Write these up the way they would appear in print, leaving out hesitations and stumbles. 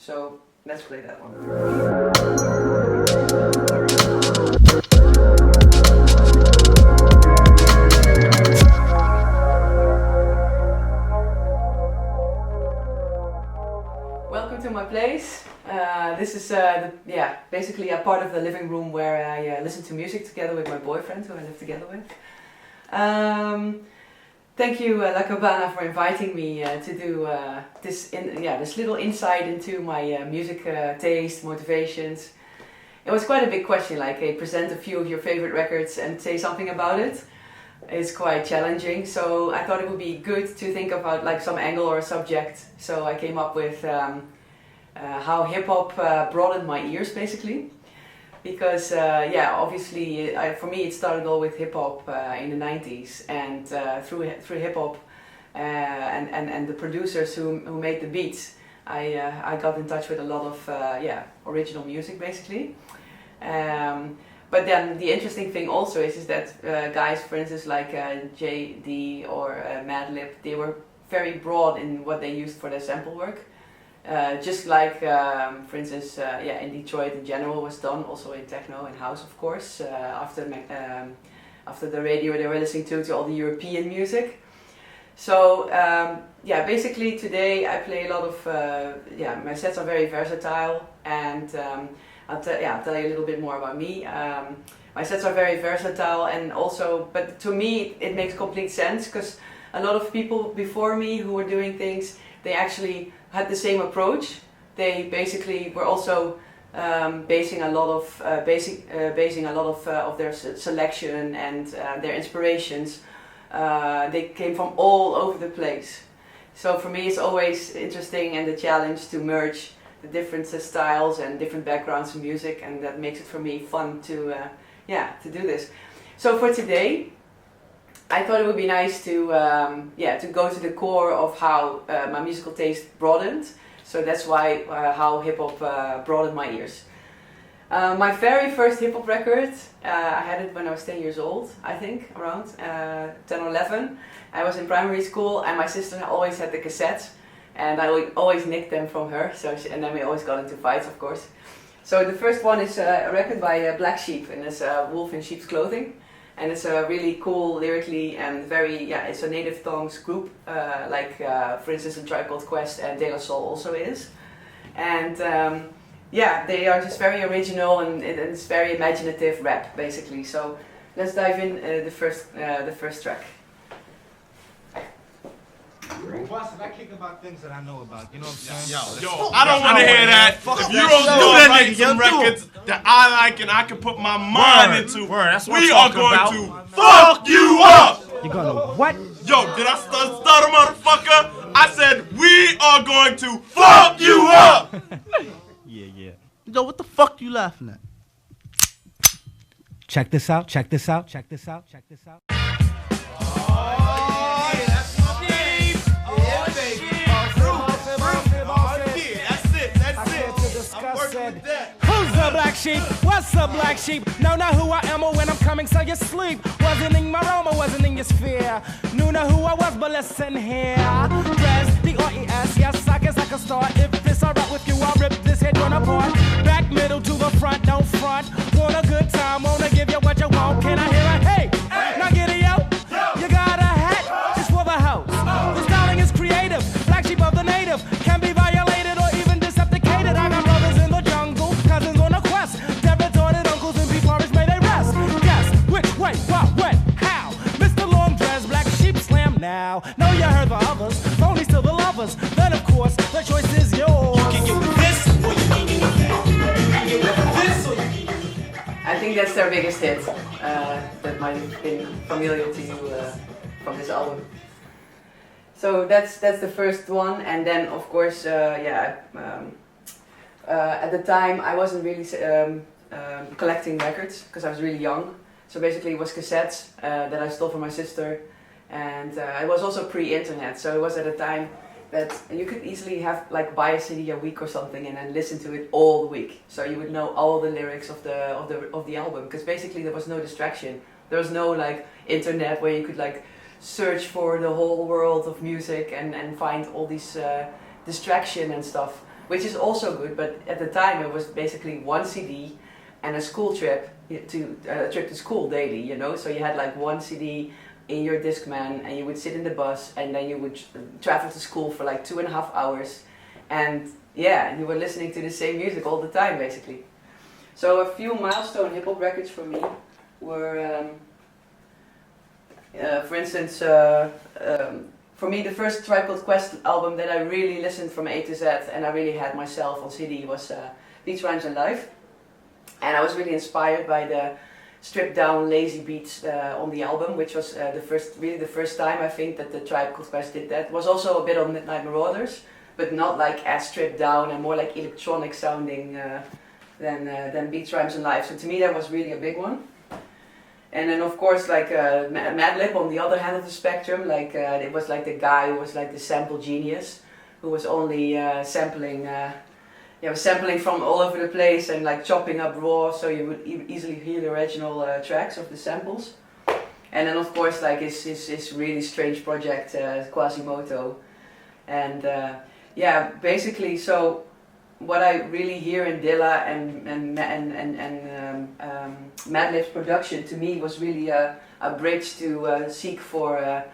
So let's play that one. Welcome to my place. This is basically a part of the living room where I listen to music together with my boyfriend, who I live together with. Thank you, La Cabana, for inviting me to do this little insight into my music taste, motivations. It was quite a big question, like present a few of your favorite records and say something about it. It's quite challenging, so I thought it would be good to think about like some angle or a subject. So I came up with how hip-hop broadened my ears, basically. Because obviously for me it started all with hip-hop in the 90s, and through hip-hop and the producers who made the beats, I got in touch with a lot of original music, basically. But then the interesting thing also is that guys, for instance, like JD or Madlib, they were very broad in what they used for their sample work. Just like, for instance, in Detroit in general was done, also in techno and house, of course, after the radio they were listening to all the European music. So basically today I play a lot of, my sets are very versatile, and I'll tell you a little bit more about me. My sets are very versatile, and also, but to me it makes complete sense, because a lot of people before me who were doing things, they actually had the same approach. They basically were also basing a lot of their selection and their inspirations. They came from all over the place. So for me, it's always interesting and the challenge to merge the different styles and different backgrounds in music, and that makes it for me fun to do this. So for today, I thought it would be nice to go to the core of how my musical taste broadened. So that's why how hip hop broadened my ears. My very first hip hop record, I had it when I was 10 years old, I think, around 10 or 11. I was in primary school, and my sister always had the cassettes, and I would always nick them from her. And then we always got into fights, of course. So the first one is a record by Black Sheep, and it's Wolf in Sheep's Clothing. And it's a really cool lyrically and it's a native tongues group, for instance, a Tribe Called Quest and De La Soul also is. And they are just very original, and it's very imaginative rap, basically. So let's dive in the first track. Boss, if I kick about things that I know about, you know what I'm saying? Yo, I don't want to hear that. If you don't do that nigga some records that I like and I can put my mind into, we are going to fuck you up. You gonna what? Yo, did I stutter, motherfucker? I said we are going to fuck you up. Yeah. Yo, what the fuck you laughing at? Check this out. Who's the black sheep? What's the black sheep? No, not who I am or when I'm coming, so you sleep. Wasn't in my realm or wasn't in your sphere. Knew not who I was, but listen here. Dress D-R-E-S, yes, I guess I can start. If this alright with you, I'll rip this head one apart. Back, middle to the front, don't front. Want a good time, wanna give you what you want. Can I hear a hey? Now get it, yo. You got a hat, it's for the house. The styling is creative, black sheep of the native. Can be violated or even decepticated. I got brothers in the jungle, cousins on a quest. Devastated uncles and beefhearts, may they rest. Guess which way, what, when, how? Mr. Long Dress, black sheep slam now. Know you heard the others, only still the lovers. Then of course, the choice is yours. You can get with this or you can get with that. You can get with this or you can get with that. I think that's their biggest hit. That might have been familiar to you from this album. So that's the first one, and then of course, at the time I wasn't really collecting records because I was really young. So basically, it was cassettes that I stole from my sister, and it was also pre-internet. So it was at a time that you could easily buy a CD a week or something and then listen to it all the week. So you would know all the lyrics of the album, because basically there was no distraction. There was no internet where you could search for the whole world of music and find all these distraction and stuff. which is also good, but at the time it was basically one CD and a school trip to school daily, you know, so you had like one CD in your Discman and you would sit in the bus and then you would travel to school for like 2.5 hours and yeah, you were listening to the same music all the time basically. So a few milestone hip-hop records for me were, for instance, for me the first Tribe Called Quest album that I really listened from A to Z and I really had myself on CD was Beats, Rhymes and Life. And I was really inspired by the stripped down lazy beats on the album, which was really the first time I think that the Tribe Called Quest did that. It was also a bit on Midnight Marauders, but not like as stripped down and more like electronic sounding than Beats, Rhymes and Life. So to me that was really a big one. And then of course like Madlib on the other hand of the spectrum, like it was like the guy who was like the sample genius, who was only sampling from all over the place and like chopping up raw, so you would easily hear the original tracks of the samples. And then of course like his really strange project Quasimodo. And yeah, basically so what I really hear in Dilla and Madlib's production to me was really a bridge to seek for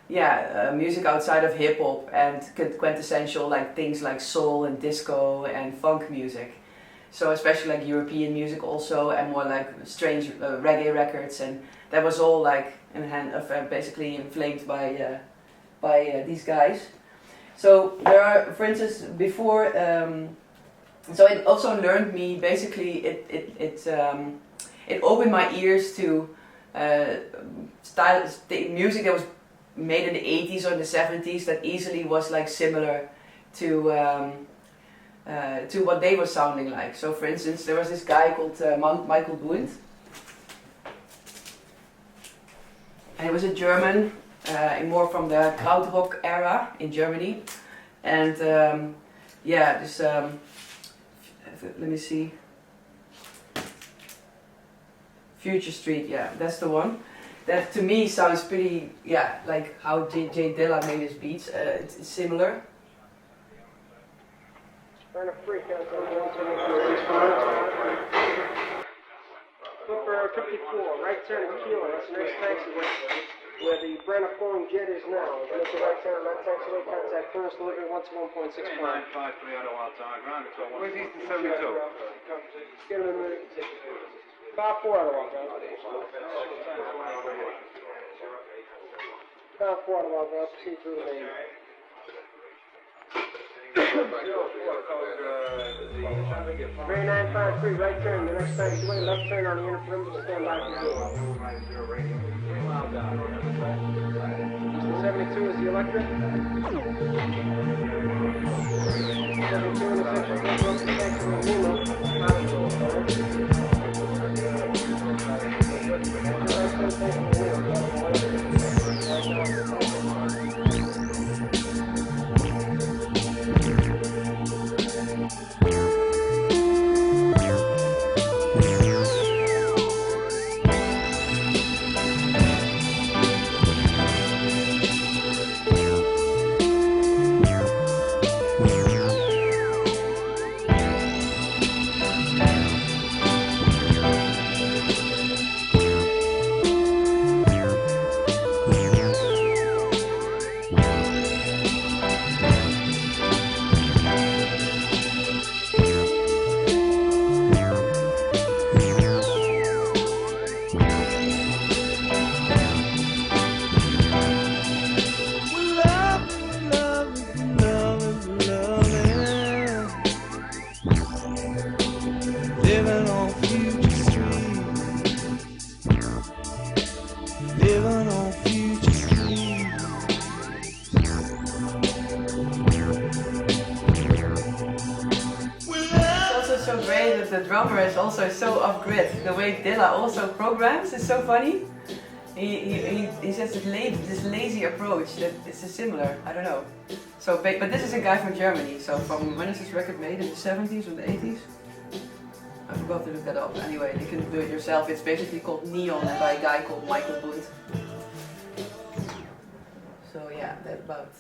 music outside of hip hop and quintessential like things like soul and disco and funk music. So especially like European music also and more like strange reggae records, and that was all like basically inflamed by these guys. So there are, for instance, before. So it also learned me basically. It opened my ears to music that was made in the 80s or in the 70s that easily was like similar to what they were sounding like. So for instance, there was this guy called Michael Bund, and he was a German, more from the krautrock era in Germany, and let me see, Future Street, yeah, that's the one. That to me sounds pretty, like how J Dilla made his beats. It's similar. Trying to freak out Look for 54, right turn to Kilo, that's the next taxiway where the Brenniform jet is now. Make the right turn on that taxiway, contact first delivery 121.65. 953 Auto outside ground, control 1. Where's Eastern 72? Get him in the 5-4 Auto outside. 5-4 Auto outside, proceed through the lane. Very 953, right turn, the next taxiway, left turn on the inner perimeter, stand by for zero. 72 is the electric. 72 in the section, The drummer is also so off-grid. The way Dilla also programs is so funny. He has this lazy approach that is similar. I don't know. So, but this is a guy from Germany. So from when is this record made? In the 70s or the 80s? I forgot to look that up. Anyway, you can do it yourself. It's basically called Neon and by a guy called Michael Bund. So yeah, that about.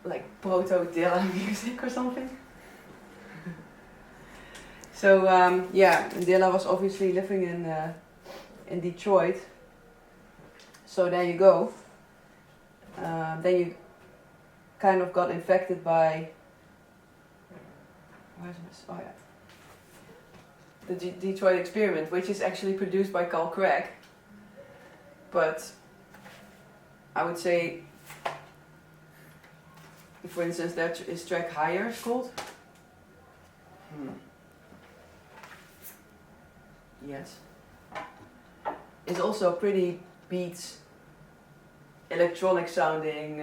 like proto-Dilla music or something. So Dilla was obviously living in Detroit. So there you go. Then you kind of got infected by the Detroit Experiment, which is actually produced by Carl Craig. But I would say, for instance, that is track Higher, it's called. Yes. It's also pretty beats, electronic sounding.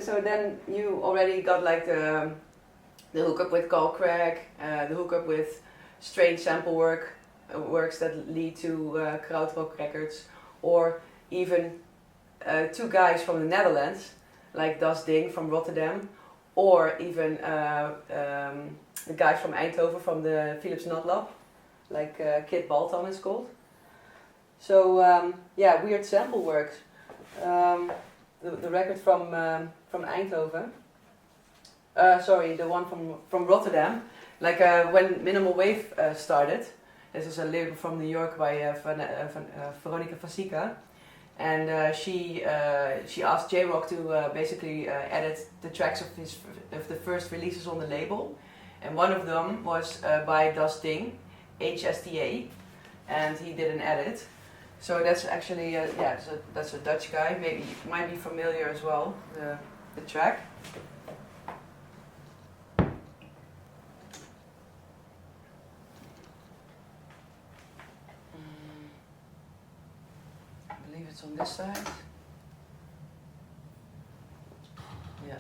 So then you already got like the hookup with Carl Craig, the hookup with strange sample works that lead to krautrock records, or even two guys from the Netherlands, like Das Ding from Rotterdam, or even the guys from Eindhoven from the Philips Nut Lab, like Kid Baltan is called. So weird sample works. The record from Eindhoven. The one from Rotterdam. Like when Minimal Wave started. This is a label from New York by Veronica van Sica. And she asked J-Rock to basically edit the tracks of the first releases on the label. And one of them was by Das Ding, HSTA. And he did an edit. So that's actually, that's a Dutch guy. Maybe you might be familiar as well, the track. I believe it's on this side. Yeah.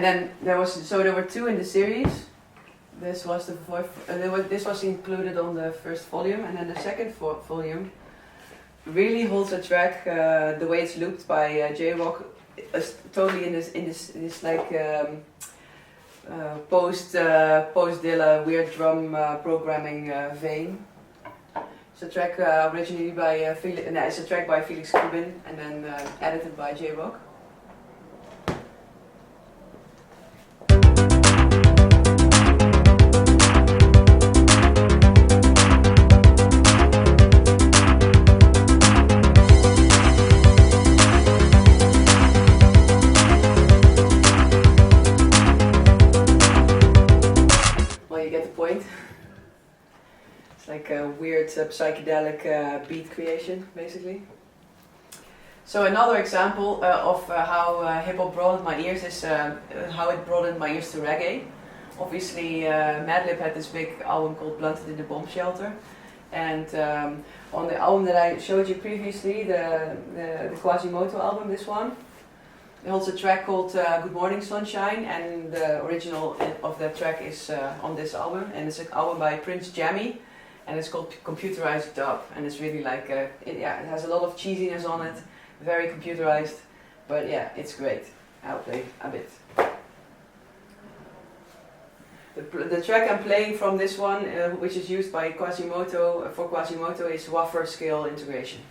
then there were 2 in the series. This was the fourth. This was included on the first volume, and then the second volume really holds a track. The way it's looped by J-Rock is totally in this like post Dilla weird drum programming vein. It's a track originally by it's a track by Felix Kubin, and then edited by J-Rock. It's like a weird psychedelic beat creation, basically. So another example of how hip-hop broadened my ears is how it broadened my ears to reggae. Obviously, Madlib had this big album called Blunted in the Bomb Shelter. And on the album that I showed you previously, the Quasimodo album, this one, it holds a track called Good Morning Sunshine, and the original of that track is on this album, and it's an album by Prince Jammy, and it's called Computerized Dub, and it's really like, it has a lot of cheesiness on it, very computerized, but yeah, it's great. I'll play a bit. The track I'm playing from this one, which is used by Quasimodo, for Quasimodo, is Waffer Scale Integration.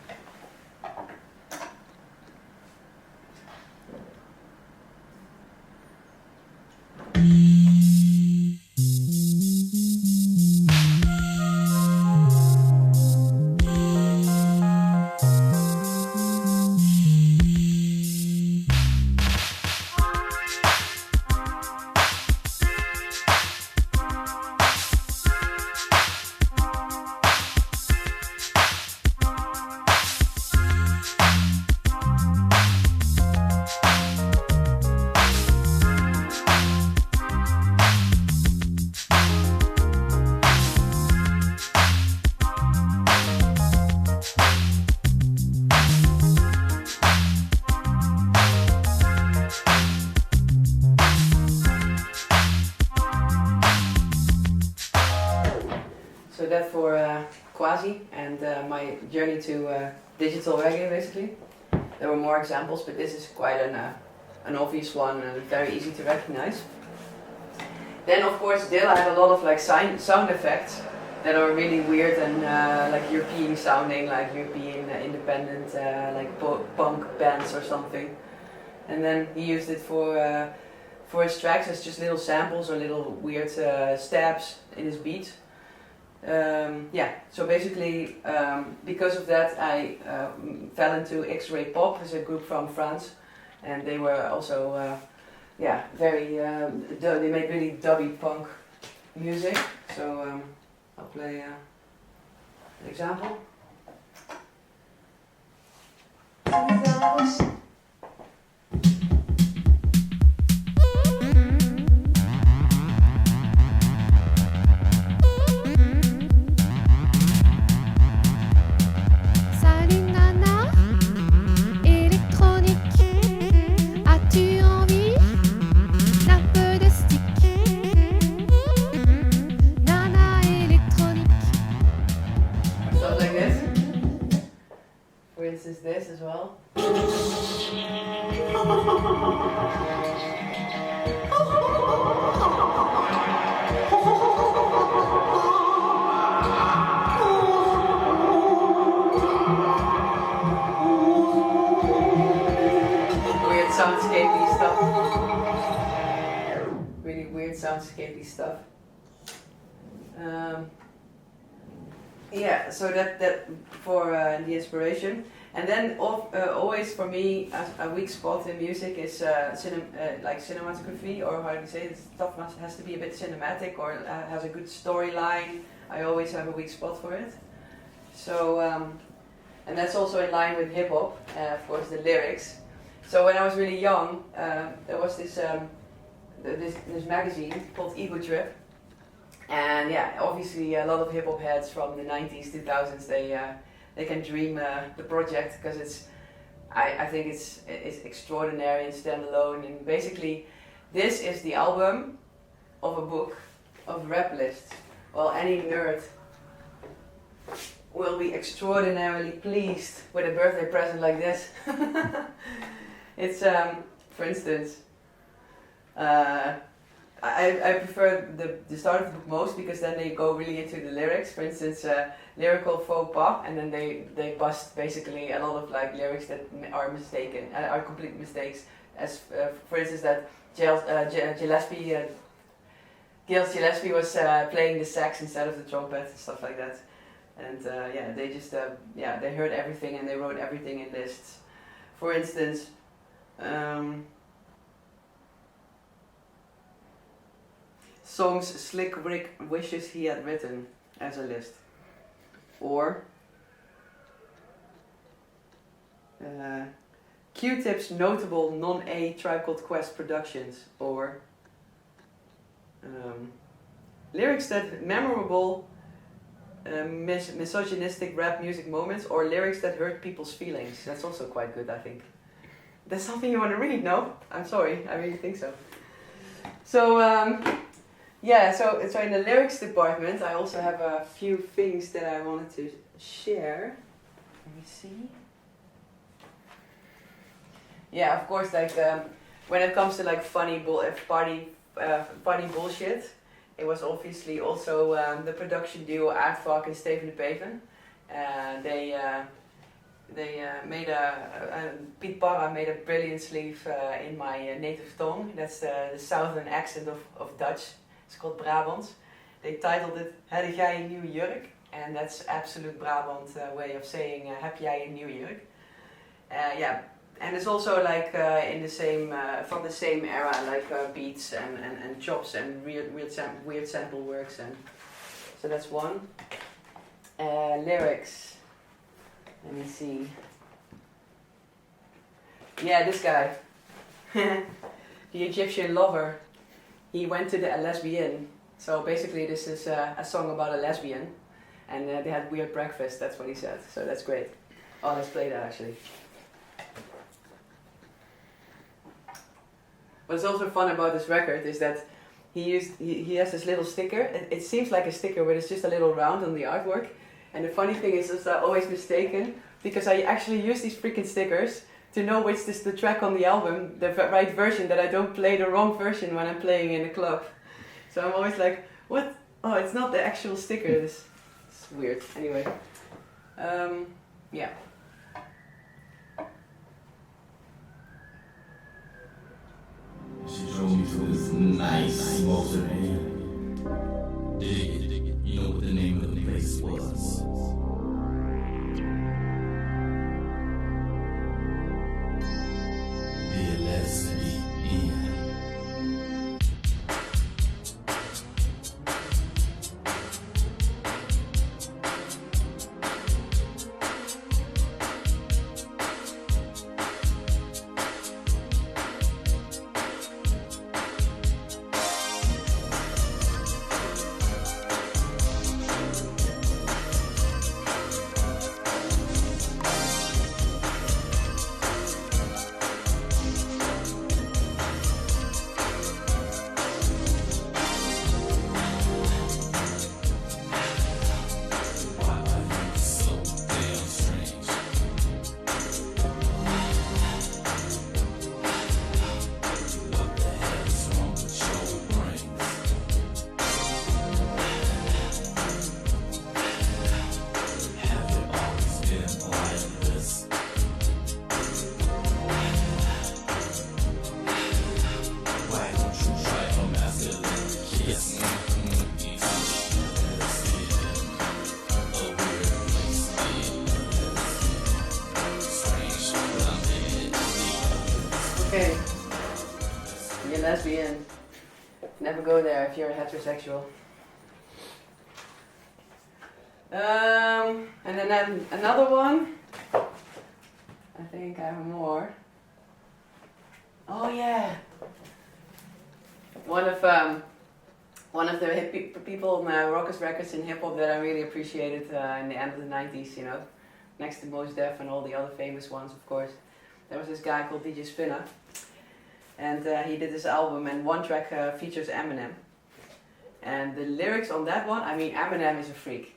So that for Quasi and my journey to digital reggae, basically. There were more examples, but this is quite an obvious one and very easy to recognize. Then of course Dilla had a lot of like sound effects that are really weird and like European sounding, like European independent like punk bands or something. And then he used it for his tracks as just little samples or little weird stabs in his beats. So basically because of that I fell into X-Ray Pop, as a group from France, and they were also very they made really dubby punk music. So I'll play an example. Is this as well. Weird soundscapey stuff. Really weird soundscapey stuff. So that for the inspiration. And then always for me, a weak spot in music is like cinematography, or how do you say it? Stuff has to be a bit cinematic or has a good storyline. I always have a weak spot for it. So, and that's also in line with hip hop, of course, the lyrics. So when I was really young, there was this magazine called Ego Trip. And yeah, obviously a lot of hip hop heads from the 90s, 2000s, they can dream the project, because I think it's extraordinary and standalone, and basically this is the album of a book of rap lists. Well, any nerd will be extraordinarily pleased with a birthday present like this. It's, for instance, I prefer the start of the book most because then they go really into the lyrics. For instance, lyrical faux pas, and then they bust basically a lot of like lyrics that are mistaken, are complete mistakes. As for instance, that Gilles Gillespie was playing the sax instead of the trumpet and stuff like that. And yeah, they just they heard everything and they wrote everything in lists. For instance. Songs Slick Rick wishes he had written as a list, or Q-Tip's notable non-A Tribe Called Quest productions, or lyrics that memorable misogynistic rap music moments, or lyrics that hurt people's feelings. That's also quite good, I think. That's something you want to read, no? I'm sorry, I really think so. So, yeah, so in the lyrics department, I also have a few things that I wanted to share. Let me see. Yeah, of course, like when it comes to like funny bullshit, it was obviously also the production duo Aardvark and Steven de Peven. They made Piet Parra made a brilliant sleeve in my native tongue. That's the southern accent of Dutch. It's called Brabants. They titled it Heb jij een nieuwe jurk? And that's absolute Brabant way of saying heb jij een nieuwe jurk? Yeah, and it's also like in the same from the same era, like beats and chops and weird sample works, and so that's one. Lyrics. Let me see. Yeah, this guy, the Egyptian lover. He went to a lesbian. So basically, this is a song about a lesbian, and they had weird breakfast. That's what he said. So that's great. Oh, let's play that actually. What's also fun about this record is that he has this little sticker. It seems like a sticker, but it's just a little round on the artwork. And the funny thing is I'm always mistaken because I actually use these freaking stickers to know which is the track on the album, the right version, that I don't play the wrong version when I'm playing in the club. So I'm always like, what? Oh, it's not the actual sticker. It's weird. Anyway, yeah. She drove me to this nice motorhome. Dig it, you know what the name of the place was. The lesbian. Okay. You're lesbian. Never go there if you're heterosexual. And then another one. I think I have more. Oh yeah. One of the people rockers records in hip hop that I really appreciated in the end of the 90s, you know, next to Mos Def and all the other famous ones, of course. There was this guy called DJ Spinner, And he did this album, and one track features Eminem. And the lyrics on that one, I mean, Eminem is a freak.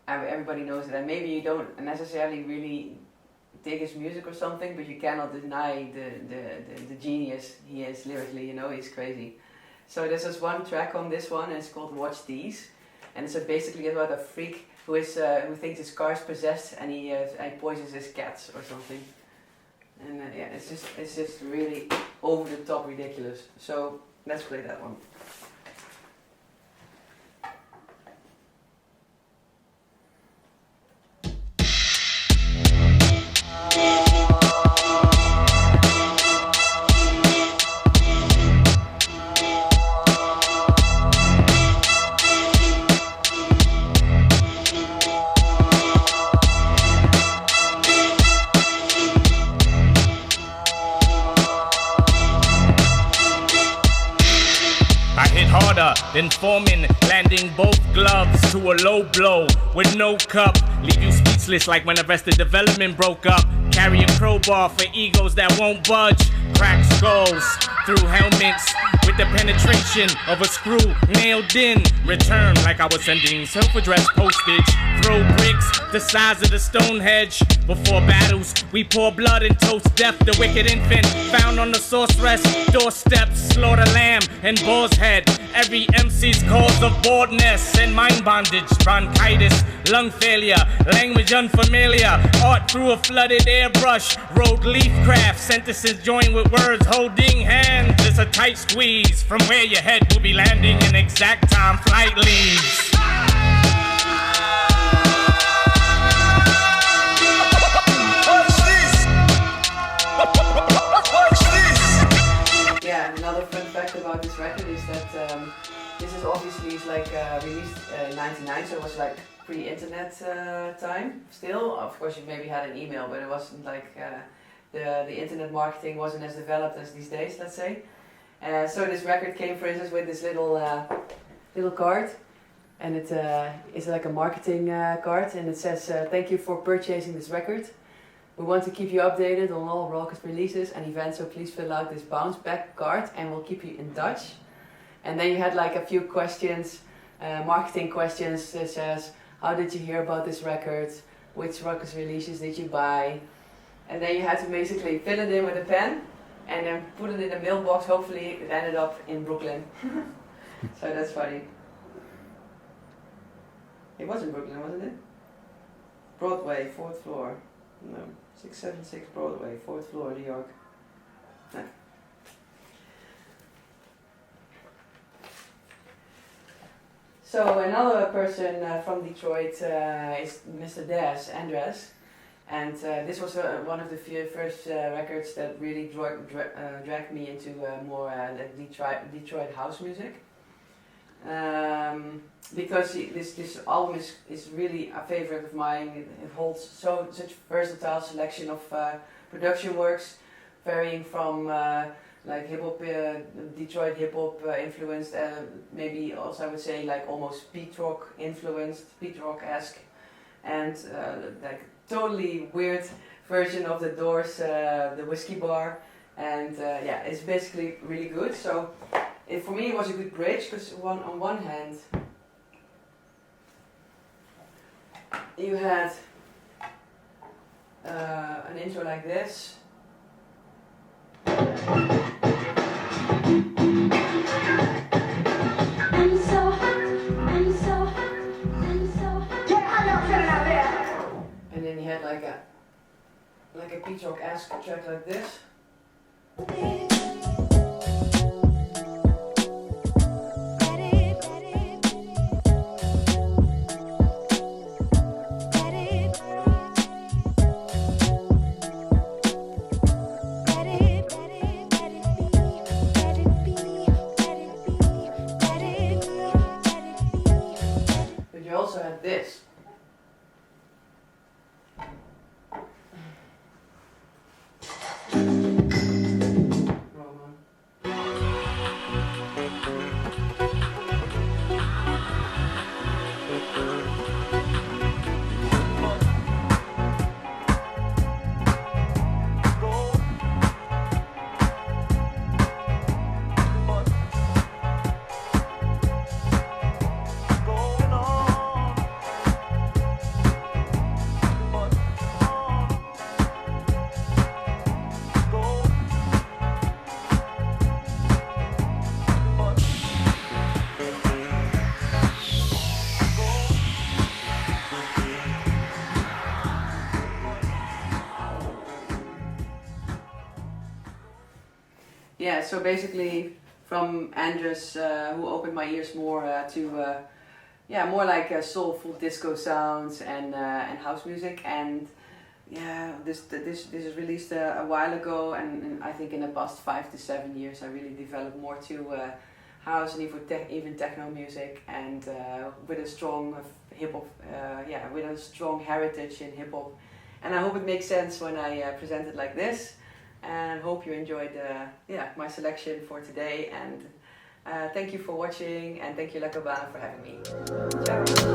Everybody knows it, and maybe you don't necessarily really dig his music or something, but you cannot deny the genius he is lyrically, you know, he's crazy. So there's this one track on this one, and it's called Watch These. And it's basically about a freak who thinks his car is possessed, and he poisons his cats or something. And yeah, it's just really over the top ridiculous. So let's play that one. Then forming, landing both gloves to a low blow with no cup. Leave you speechless like when Arrested Development broke up. Carry a crowbar for egos that won't budge. Crack skulls through helmets with the penetration of a screw nailed in. Return like I was sending self-addressed postage. Throw bricks the size of the Stonehenge. Before battles, we pour blood and toast death. The wicked infant found on the sorceress doorstep. Slaughter lamb and boar's head. Every MC's cause of boredness and mind bondage. Bronchitis, lung failure, language unfamiliar. Art through a flooded airbrush. Road leaf craft, sentences joined with words holding hands. It's a tight squeeze from where your head will be landing in exact time flight leaves. Yeah, another fun fact about this record is that this is obviously released in '99, so it was like pre-internet time. Still, of course, you maybe had an email, but it wasn't like the internet marketing wasn't as developed as these days, let's say. So this record came, for instance, with this little card, and it is like a marketing card, and it says, "Thank you for purchasing this record. We want to keep you updated on all rocket releases and events, so please fill out this bounce back card and we'll keep you in touch." And then you had like a few questions, marketing questions, such as, how did you hear about this record? Which rocket releases did you buy? And then you had to basically fill it in with a pen and then put it in a mailbox. Hopefully it ended up in Brooklyn. So that's funny. It was in Brooklyn, wasn't it? Broadway, 4th floor. No, 676 Broadway, 4th floor, New York. No. So another person from Detroit is Mr. Andres, and this was one of the first records that really dragged me into more like Detroit house music. Because this album is really a favorite of mine. It holds such versatile selection of production works, varying from like hip hop, Detroit hip hop influenced, maybe also I would say like almost beat rock influenced, beat rock-esque, and like totally weird version of the Doors, the Whiskey Bar, and yeah, it's basically really good. So. For me, it was a good bridge because on one hand, you had an intro like this. I'm so hot, I'm so hot, I'm so hot. Yeah, how y'all feeling out there? And then you had like a beat rock-esque track like this. This. so basically from Andres, who opened my ears more to more like soulful disco sounds and house music, and this is released a while ago, and I think in the past 5 to 7 years I really developed more to house and even techno music, and with a strong hip hop, with a strong heritage in hip hop, and I hope it makes sense when I present it like this, and hope you enjoyed my selection for today, and thank you for watching, and thank you La Cabana for having me. Ciao.